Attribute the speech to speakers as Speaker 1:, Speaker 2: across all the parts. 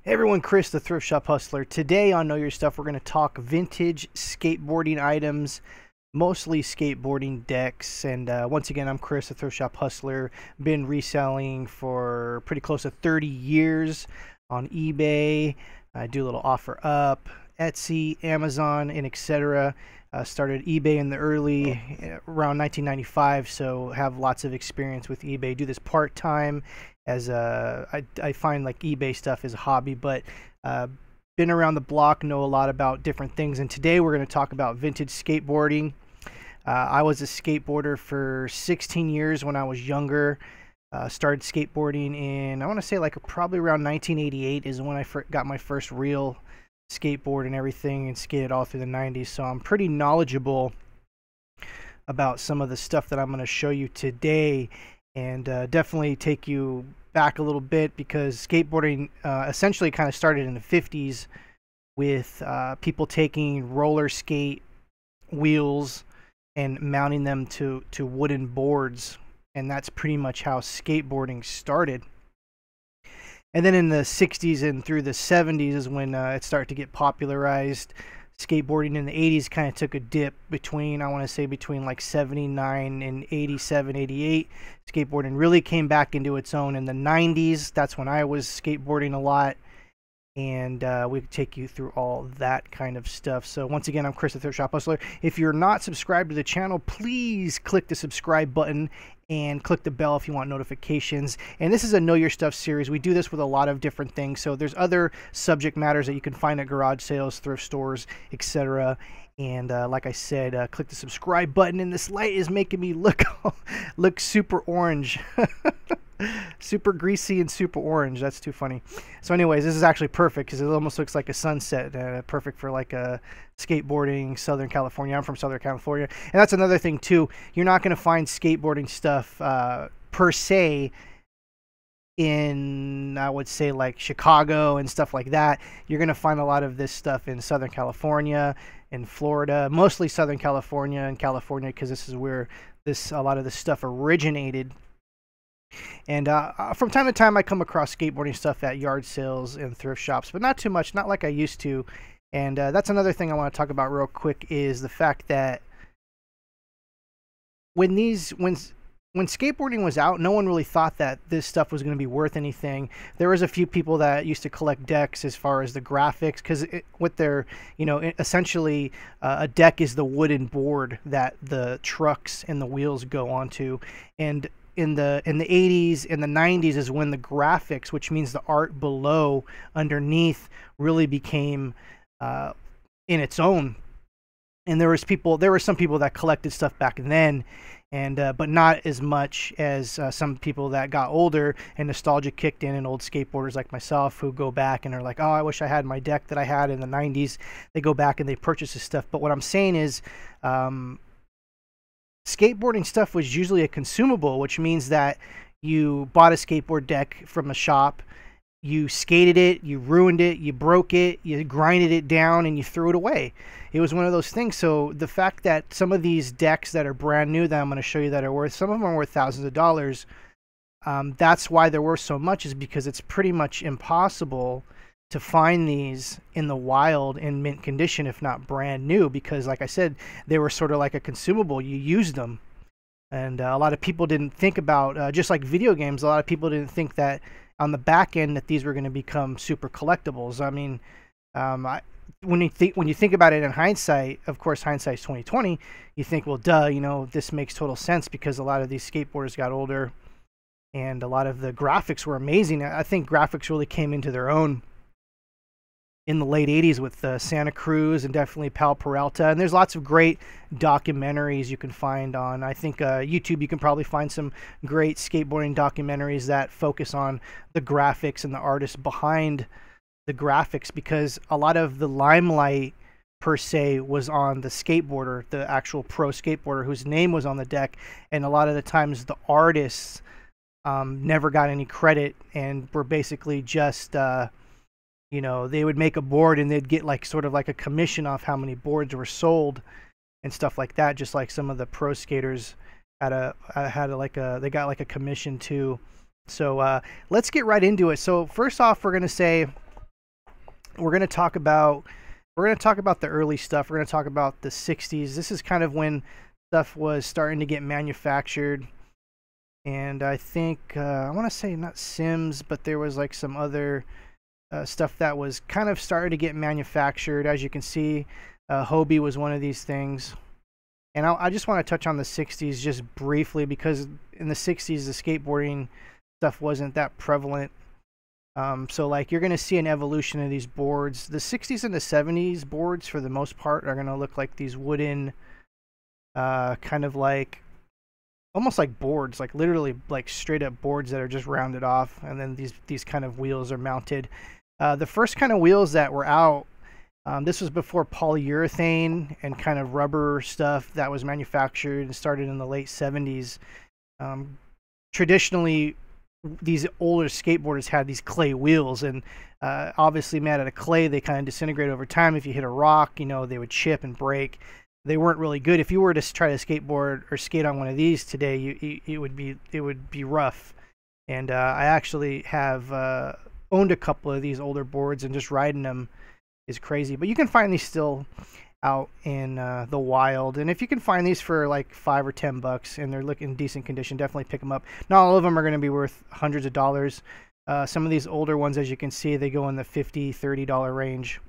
Speaker 1: Hey everyone, Chris, the Thrift Shop Hustler. Today on Know Your Stuff, we're going to talk vintage skateboarding items, mostly skateboarding decks. And once again, I'm Chris, the Thrift Shop Hustler. Been reselling for pretty close to 30 years on eBay. I do a little offer up, Etsy, Amazon, and etc. Started eBay in the around 1995, so have lots of experience with eBay. Do this part-time as I find like eBay stuff is a hobby, but been around the block, know a lot about different things. And today we're going to talk about vintage skateboarding. I was a skateboarder for 16 years when I was younger. Started skateboarding in, I want to say like probably around 1988 is when I got my first real skateboard and everything, and skated all through the 90s. So I'm pretty knowledgeable about some of the stuff that I'm going to show you today, and definitely take you back a little bit, because skateboarding essentially kind of started in the 50s with people taking roller skate wheels and mounting them to wooden boards, and that's pretty much how skateboarding started. And then in the 60s and through the 70s is when it started to get popularized. Skateboarding in the 80s kind of took a dip between, I want to say between like 79 and 87, 88. Skateboarding really came back into its own in the 90s. That's when I was skateboarding a lot. And we could take you through all that kind of stuff. So once again, I'm Chris, the Thrift Shop Hustler. If you're not subscribed to the channel, please click the subscribe button and click the bell if you want notifications. And this is a Know Your Stuff series. We do this with a lot of different things. So there's other subject matters that you can find at garage sales, thrift stores, etc. And like I said, click the subscribe button. And this light is making me look super orange. Super greasy and super orange. That's too funny. So anyways, this is actually perfect because it almost looks like a sunset. Perfect for like a skateboarding Southern California. I'm from Southern California, and that's another thing too. You're not going to find skateboarding stuff per se in, I would say, like Chicago and stuff like that. You're going to find a lot of this stuff in Southern California, in Florida, mostly Southern California and California, because this is where a lot of this stuff originated. And from time to time, I come across skateboarding stuff at yard sales and thrift shops, but not too much, not like I used to. And that's another thing I want to talk about real quick, is the fact that when skateboarding was out, no one really thought that this stuff was going to be worth anything. There was a few people that used to collect decks as far as the graphics, because with their, essentially a deck is the wooden board that the trucks and the wheels go onto. And in the 80s and the 90s is when the graphics, which means the art below, underneath, really became in its own. And there were some people that collected stuff back then, and but not as much as some people that got older and nostalgia kicked in, and old skateboarders like myself who go back and are like, oh, I wish I had my deck that I had in the 90s. They go back and they purchase this stuff. But what I'm saying is, skateboarding stuff was usually a consumable, which means that you bought a skateboard deck from a shop, you skated it, you ruined it, you broke it, you grinded it down, and you threw it away. It was one of those things. So the fact that some of these decks that are brand new that I'm going to show you that are worth, some of them are worth thousands of dollars. That's why they're worth so much, is because it's pretty much impossible to find these in the wild in mint condition, if not brand new, because like I said, they were sort of like a consumable. You used them. And a lot of people didn't think about, just like video games, a lot of people didn't think that on the back end that these were going to become super collectibles. I mean, when you think about it in hindsight, of course, hindsight's 2020, you think, well, duh, this makes total sense, because a lot of these skateboarders got older and a lot of the graphics were amazing. I think graphics really came into their own in the late 80s with Santa Cruz and definitely Pal Peralta. And there's lots of great documentaries you can find on, I think, YouTube. You can probably find some great skateboarding documentaries that focus on the graphics and the artists behind the graphics, because a lot of the limelight per se was on the skateboarder, the actual pro skateboarder whose name was on the deck. And a lot of the times the artists never got any credit and were basically just they would make a board and they'd get like sort of like a commission off how many boards were sold and stuff like that. Just like some of the pro skaters they got like a commission too. So let's get right into it. So first off, we're going to say we're going to talk about the early stuff. We're going to talk about the 60s. This is kind of when stuff was starting to get manufactured. And I think, I want to say not Sims, but there was like some other stuff that was kind of starting to get manufactured. As you can see, Hobie was one of these things. And I just want to touch on the 60s just briefly, because in the 60s, the skateboarding stuff wasn't that prevalent. So like you're going to see an evolution of these boards. The 60s and the 70s boards, for the most part, are going to look like these wooden, kind of like, almost like boards, like literally like straight up boards that are just rounded off, and then these kind of wheels are mounted. The first kind of wheels that were out, this was before polyurethane and kind of rubber stuff that was manufactured and started in the late 70s. Traditionally, these older skateboarders had these clay wheels, and obviously made out of clay, they kind of disintegrate over time. If you hit a rock, you know, they would chip and break. They weren't really good. If you were to try to skateboard or skate on one of these today, it would be rough. And I actually have owned a couple of these older boards, and just riding them is crazy. But you can find these still out in the wild, and if you can find these for like $5 or $10 and they're looking in decent condition, definitely pick them up. Not all of them are going to be worth hundreds of dollars. Some of these older ones, as you can see, they go in the $50, $30 range.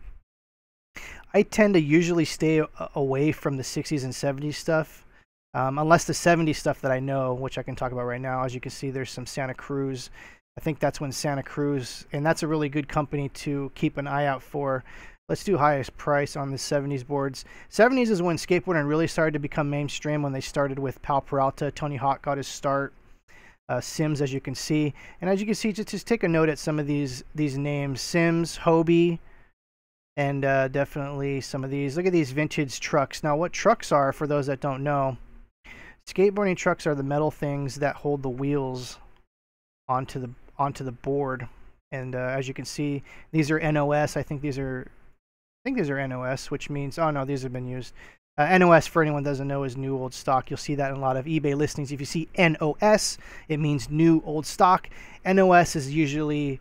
Speaker 1: I tend to usually stay away from the 60s and 70s stuff, unless the 70s stuff that I know, which I can talk about right now. As you can see, there's some Santa Cruz. I think that's when Santa Cruz, and that's a really good company to keep an eye out for. Let's do highest price on the 70s boards. 70s is when skateboarding really started to become mainstream, when they started with Pal Peralta. Tony Hawk got his start. Sims, as you can see. And as you can see, just take a note at some of these names. Sims, Hobie, and definitely some of these. Look at these vintage trucks. Now, what trucks are, for those that don't know, skateboarding trucks are the metal things that hold the wheels onto the board. And as you can see, these are NOS. I think these are NOS, which means, oh no, these have been used. NOS, for anyone who doesn't know, is new old stock. You'll see that in a lot of eBay listings. If you see NOS, it means new old stock. NOS is usually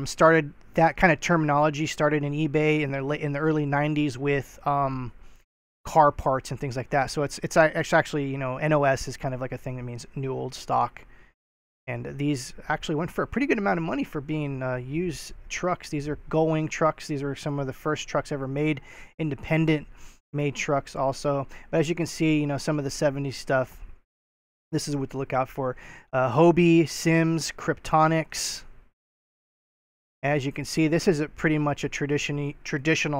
Speaker 1: started, that kind of terminology started in eBay in the early 90s with car parts and things like that. So it's actually, you know, NOS is kind of like a thing that means new old stock. And these actually went for a pretty good amount of money for being used trucks. These are going trucks. These are some of the first trucks ever made, independent made trucks also. But as you can see, you know, some of the 70s stuff, this is what to look out for. Hobie, Sims, Kryptonics. As you can see, this is pretty much a traditional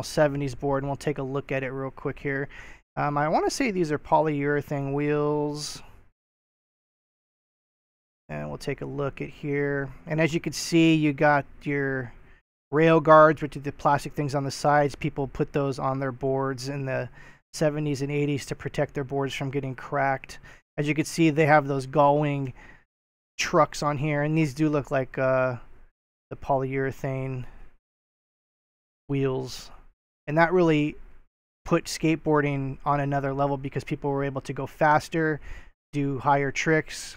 Speaker 1: 70s board, and we'll take a look at it real quick here. I want to say these are Polyurethane Wheels. And we'll take a look at here. And as you can see, you got your rail guards, which are the plastic things on the sides. People put those on their boards in the 70s and 80s to protect their boards from getting cracked. As you can see, they have those going trucks on here, and these do look like the polyurethane wheels. And that really put skateboarding on another level, because people were able to go faster, do higher tricks,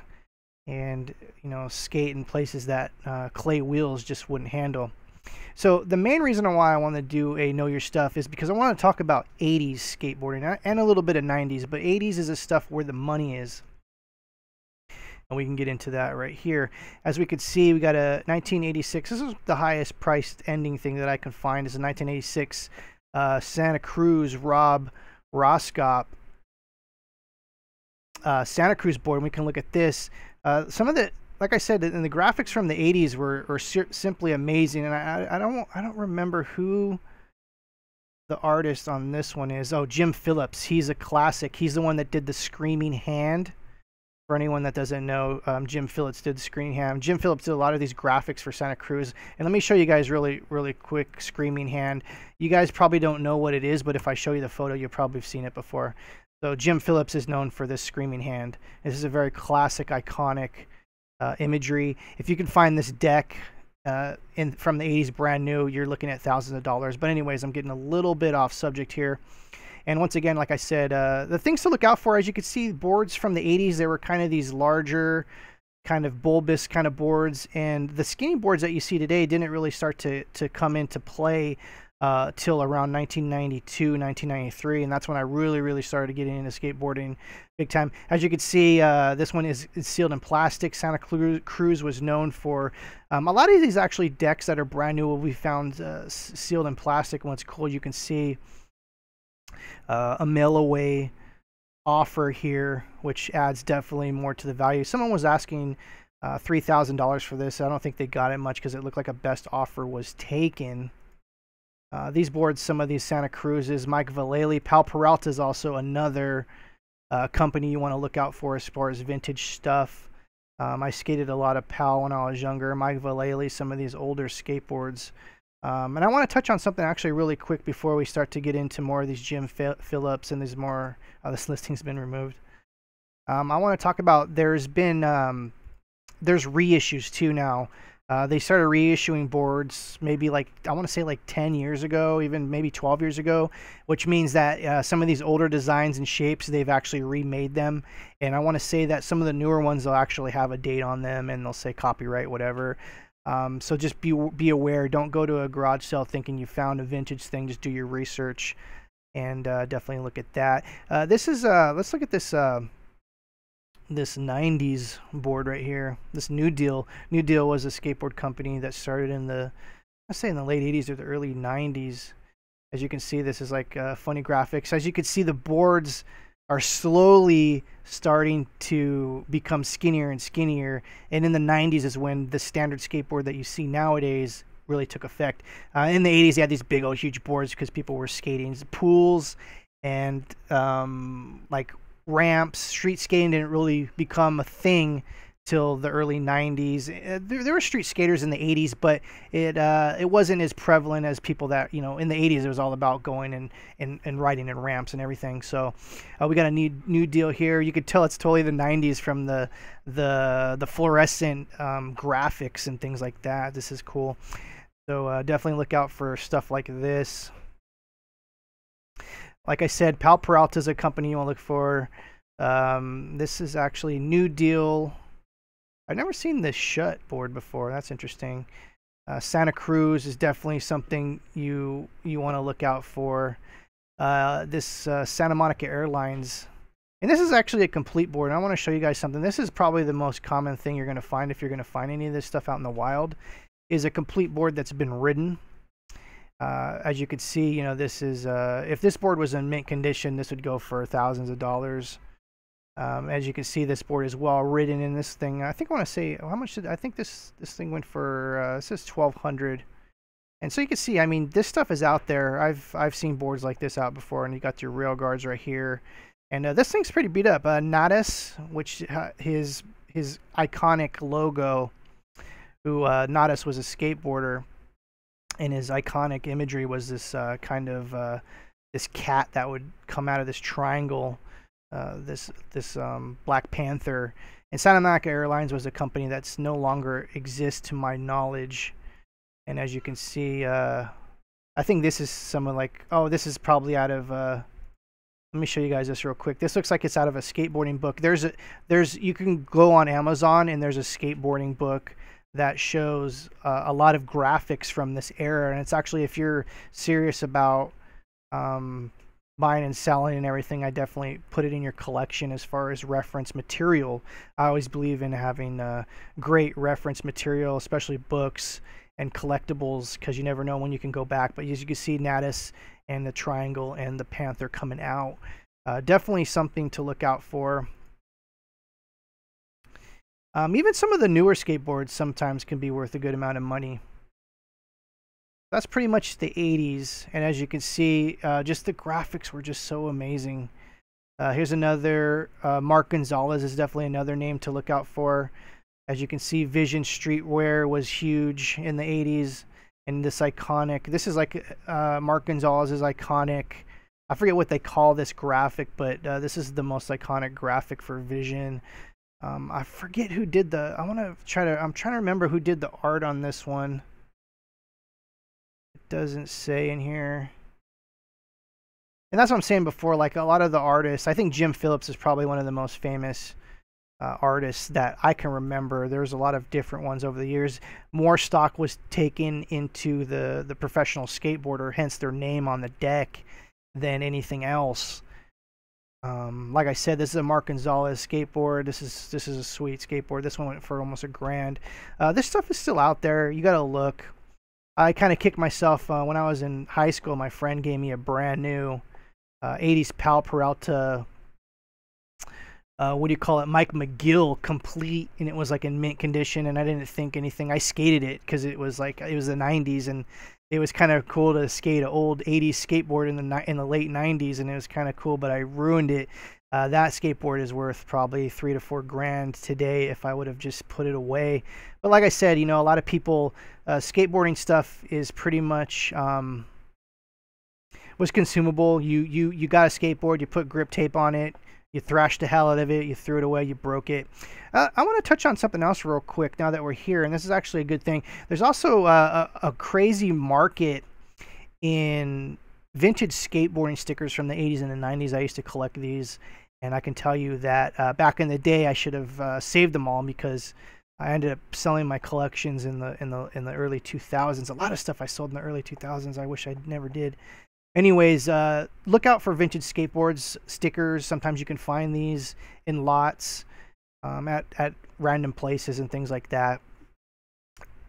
Speaker 1: and, you know, skate in places that clay wheels just wouldn't handle. So the main reason why I want to do a Know Your Stuff is because I want to talk about 80s skateboarding and a little bit of 90s, but 80s is the stuff where the money is. And we can get into that right here. As we could see, we got a 1986. This is the highest priced ending thing that I can find, is a 1986 Santa Cruz Rob Roskop Santa Cruz board. And we can look at this. Some of the, like I said, and the graphics from the 80s were simply amazing. And I don't remember who the artist on this one is. Oh, Jim Phillips. He's a classic. He's the one that did the Screaming Hand. For anyone that doesn't know, Jim Phillips did the Screaming Hand. Jim Phillips did a lot of these graphics for Santa Cruz. And let me show you guys really quick Screaming Hand. You guys probably don't know what it is, but if I show you the photo, you'll probably have seen it before. So Jim Phillips is known for this Screaming Hand. This is a very classic, iconic imagery. If you can find this deck from the 80s brand new, you're looking at thousands of dollars. But anyways, I'm getting a little bit off subject here. And once again, like I said, the things to look out for, as you can see, boards from the 80s, they were kind of these larger, kind of bulbous kind of boards, and the skinny boards that you see today didn't really start to come into play till around 1992, 1993, and that's when I really started getting into skateboarding big time. As you can see, this one is sealed in plastic. Santa Cruz was known for a lot of these actually decks that are brand new will be found sealed in plastic. What's cool, you can see a mail away offer here, which adds definitely more to the value. Someone was asking $3,000 for this. I don't think they got it much because it looked like a best offer was taken. These boards, some of these Santa Cruzes, Mike Vallely, Pal Peralta is also another company you want to look out for as far as vintage stuff. I skated a lot of Pal when I was younger. Mike Vallely, some of these older skateboards. And I want to touch on something actually really quick before we start to get into more of these Jim Phillips and there's more. This listing's been removed. I want to talk about there's reissues too now. They started reissuing boards maybe like, I want to say like 10 years ago, even maybe 12 years ago, which means that some of these older designs and shapes, they've actually remade them. And I want to say that some of the newer ones, they'll actually have a date on them and they'll say copyright, whatever. So just be aware. Don't go to a garage sale thinking you found a vintage thing. Just do your research and definitely look at that. This is let's look at this this 90s board right here. This New Deal. New Deal was a skateboard company that started in the, I'd say in the late 80s or the early 90s. As you can see, this is like funny graphics. As you can see, the boards are slowly starting to become skinnier and skinnier, and in the 90s is when the standard skateboard that you see nowadays really took effect. In the 80s, they had these big old huge boards because people were skating pools and like ramps. Street skating didn't really become a thing till the early 90s. There were street skaters in the 80s, but it wasn't as prevalent as people that, you know, in the 80s it was all about going and riding in ramps and everything. So we got a new deal here. You could tell it's totally the 90s from the fluorescent graphics and things like that. This is cool. So definitely look out for stuff like this. Like I said, Pal Peralta is a company you want to look for. This is actually New Deal. I've never seen this shut board before. That's interesting. Santa Cruz is definitely something you want to look out for. This Santa Monica Airlines. And this is actually a complete board. And I want to show you guys something. This is probably the most common thing you're going to find if you're going to find any of this stuff out in the wild, is a complete board that's been ridden. As you can see, you know, this is, if this board was in mint condition, this would go for thousands of dollars. As you can see, this board is well ridden in this thing. I think I want to say, how much did, I think this thing went for, it says $1,200. And so you can see, I mean, this stuff is out there. I've seen boards like this out before, and you got your rail guards right here. And this thing's pretty beat up. Nadas, which his iconic logo, who Nadas was a skateboarder, and his iconic imagery was this kind of this cat that would come out of this triangle, this Black Panther. And Santa Monica Airlines was a company that's no longer exists to my knowledge. And as you can see, I think this is someone like, oh, this is probably out of, let me show you guys this real quick. This looks like it's out of a skateboarding book. You can go on Amazon and there's a skateboarding book that shows a lot of graphics from this era. And it's actually, if you're serious about buying and selling and everything, I definitely put it in your collection as far as reference material. I always believe in having great reference material, especially books and collectibles, because you never know when you can go back. But as you can see, Nadas and the triangle and the panther coming out. Definitely something to look out for. Even some of the newer skateboards sometimes can be worth a good amount of money. That's pretty much the 80s. And as you can see, just the graphics were just so amazing. Here's another, Mark Gonzales is definitely another name to look out for. As you can see, Vision Streetwear was huge in the 80s. And this iconic, this is like Mark Gonzales' iconic, I forget what they call this graphic, but this is the most iconic graphic for Vision. I forget who did the, I'm trying to remember who did the art on this one. It doesn't say in here. And that's what I'm saying before, like a lot of the artists, I think Jim Phillips is probably one of the most famous artists that I can remember. There's a lot of different ones over the years. More stock was taken into the professional skateboarder, hence their name on the deck, than anything else. Like I said, this is a Mark Gonzales skateboard. This is a sweet skateboard. This one went for almost $1,000. This stuff is still out there. You gotta look. I kind of kicked myself when I was in high school. My friend gave me a brand new 80s Pal Peralta, what do you call it, Mike McGill complete, and it was like in mint condition, and I didn't think anything. I skated it because it was like, it was the 90s, and it was kind of cool to skate an old 80s skateboard in the late 90s, and it was kind of cool, but I ruined it. That skateboard is worth probably $3 to $4 grand today if I would have just put it away. But like I said, you know, a lot of people, skateboarding stuff is pretty much was consumable. You got a skateboard, you put grip tape on it, you thrashed the hell out of it, you threw it away, you broke it. I want to touch on something else real quick now that we're here, and this is actually a good thing. There's also a crazy market in vintage skateboarding stickers from the 80s and the 90s. I used to collect these, and I can tell you that back in the day I should have saved them all, because I ended up selling my collections in the early 2000s. A lot of stuff I sold in the early 2000s I wish I never did. Anyways, look out for vintage skateboards stickers. Sometimes you can find these in lots at random places and things like that.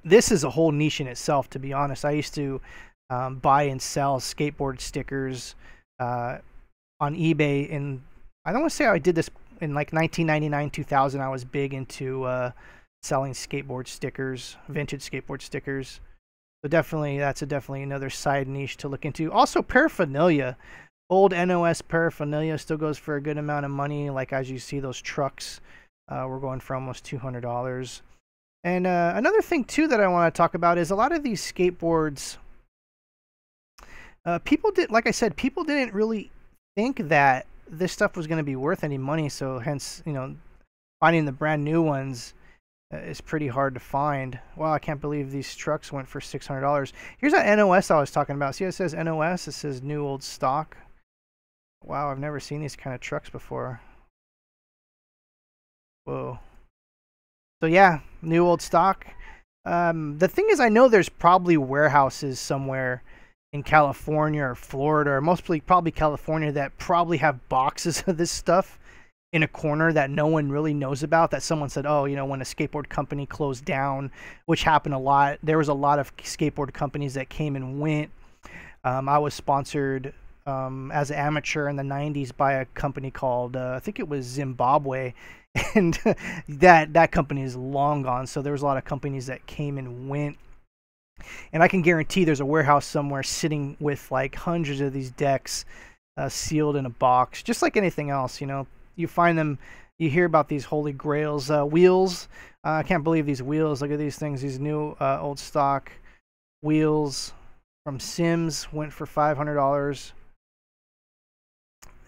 Speaker 1: This is a whole niche in itself, to be honest. I used to buy and sell skateboard stickers on eBay, and I don't want to say I did this in like 1999, 2000. I was big into selling skateboard stickers, vintage skateboard stickers. So definitely, that's definitely another side niche to look into. Also, paraphernalia. Old NOS paraphernalia still goes for a good amount of money. Like, as you see, those trucks were going for almost $200. And another thing, too, that I want to talk about is a lot of these skateboards, like I said, people didn't really think that this stuff was going to be worth any money. So hence, you know, finding the brand new ones is pretty hard to find. Wow, I can't believe these trucks went for $600. Here's that NOS I was talking about. See, it says NOS. It says new old stock. Wow, I've never seen these kind of trucks before. Whoa. So yeah, new old stock. The thing is, I know there's probably warehouses somewhere in California or Florida, or mostly probably California, that probably have boxes of this stuff in a corner that no one really knows about, that someone said, oh, you know, when a skateboard company closed down, which happened a lot. There was a lot of skateboard companies that came and went. I was sponsored as an amateur in the 90s by a company called, I think it was Zimbabwe, and that company is long gone. So there was a lot of companies that came and went. And I can guarantee there's a warehouse somewhere sitting with like hundreds of these decks sealed in a box, just like anything else, you know. You find them, you hear about these holy grails. Wheels, I can't believe these wheels. Look at these things, these new old stock wheels from Sims went for $500.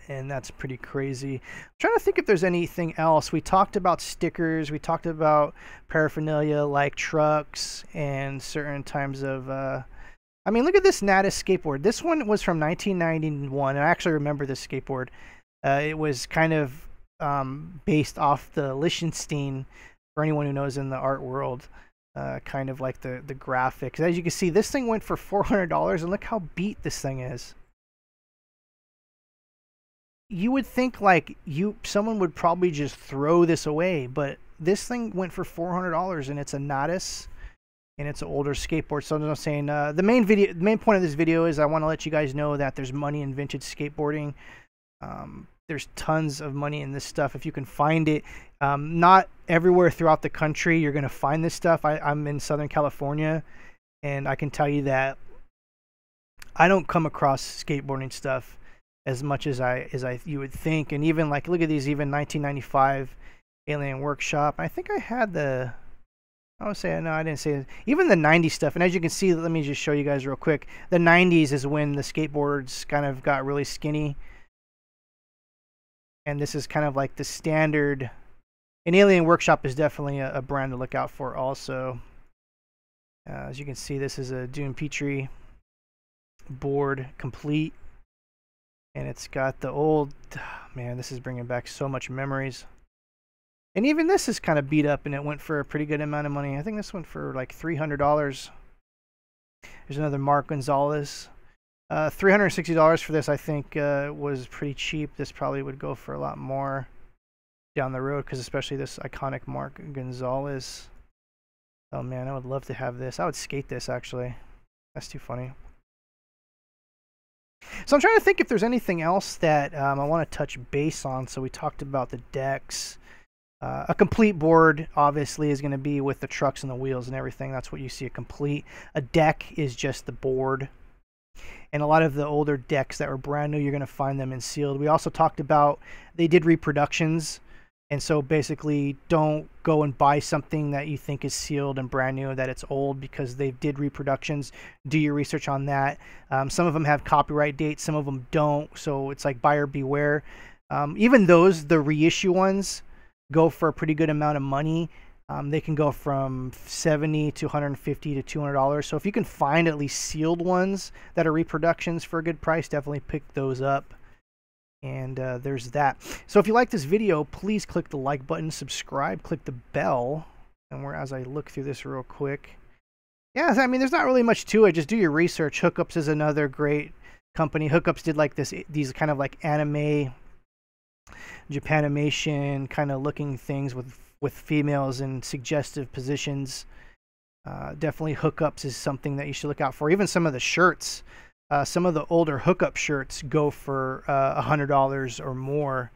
Speaker 1: And that's pretty crazy. I'm trying to think if there's anything else. We talked about stickers. We talked about paraphernalia like trucks and certain times of... I mean, look at this Natus skateboard. This one was from 1991. I actually remember this skateboard. It was kind of based off the Lichtenstein, for anyone who knows in the art world, kind of like the graphics. As you can see, this thing went for $400, and look how beat this thing is. You would think like someone would probably just throw this away, but this thing went for $400, and it's a Natus, and it's an older skateboard. So I'm saying the main point of this video is I want to let you guys know that there's money in vintage skateboarding. There's tons of money in this stuff if you can find it. Not everywhere throughout the country you're going to find this stuff. I'm in Southern California, and I can tell you that I don't come across skateboarding stuff as much as you would think. And even like, look at these, even 1995 Alien Workshop. I think I had the... I would say, no, I didn't say it. Even the 90s stuff. And as you can see, let me just show you guys real quick. The 90s is when the skateboards kind of got really skinny. And this is kind of like the standard. And Alien Workshop is definitely a brand to look out for also. As you can see, this is a Dune Petrie board complete. And it's got the old... Man, this is bringing back so much memories. And even this is kind of beat up, and it went for a pretty good amount of money. I think this went for like $300. There's another Mark Gonzales. $360 for this, I think, was pretty cheap. This probably would go for a lot more down the road, because especially this iconic Mark Gonzales. Oh man, I would love to have this. I would skate this, actually. That's too funny. So I'm trying to think if there's anything else that I want to touch base on. So we talked about the decks. A complete board, obviously, is going to be with the trucks and the wheels and everything. That's what you see a complete. A deck is just the board. And a lot of the older decks that were brand new, you're going to find them in sealed. We also talked about they did reproductions. And so basically, don't go and buy something that you think is sealed and brand new, that it's old, because they did reproductions. Do your research on that. Some of them have copyright dates, some of them don't. So it's like buyer beware. Even those, the reissue ones, go for a pretty good amount of money. They can go from $70 to $150 to $200. So if you can find at least sealed ones that are reproductions for a good price, definitely pick those up. And there's that. So if you like this video, please click the like button, subscribe, click the bell. And as I look through this real quick, yeah, I mean, there's not really much to it. Just do your research. Hookups is another great company. Hookups did like these kind of like anime, Japanimation kind of looking things with females in suggestive positions. Definitely Hookups is something that you should look out for. Even some of the shirts. Some of the older hookup shirts go for $100 or more,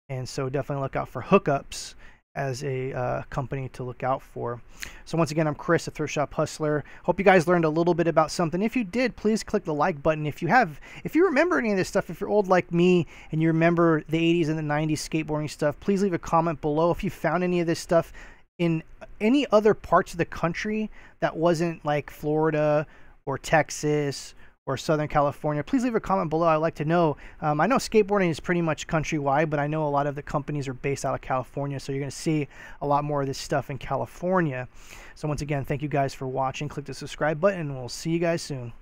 Speaker 1: and so definitely look out for Hookups as a company to look out for. So once again, I'm Chris, a Thrift Shop Hustler. Hope you guys learned a little bit about something. If you did, please click the like button. If you remember any of this stuff, if you're old like me and you remember the 80s and the 90s skateboarding stuff, please leave a comment below. If you found any of this stuff in any other parts of the country that wasn't like Florida or Texas or Southern California, please leave a comment below. I'd like to know. I know skateboarding is pretty much countrywide, but I know a lot of the companies are based out of California, so you're going to see a lot more of this stuff in California. So once again, thank you guys for watching. Click the subscribe button, and we'll see you guys soon.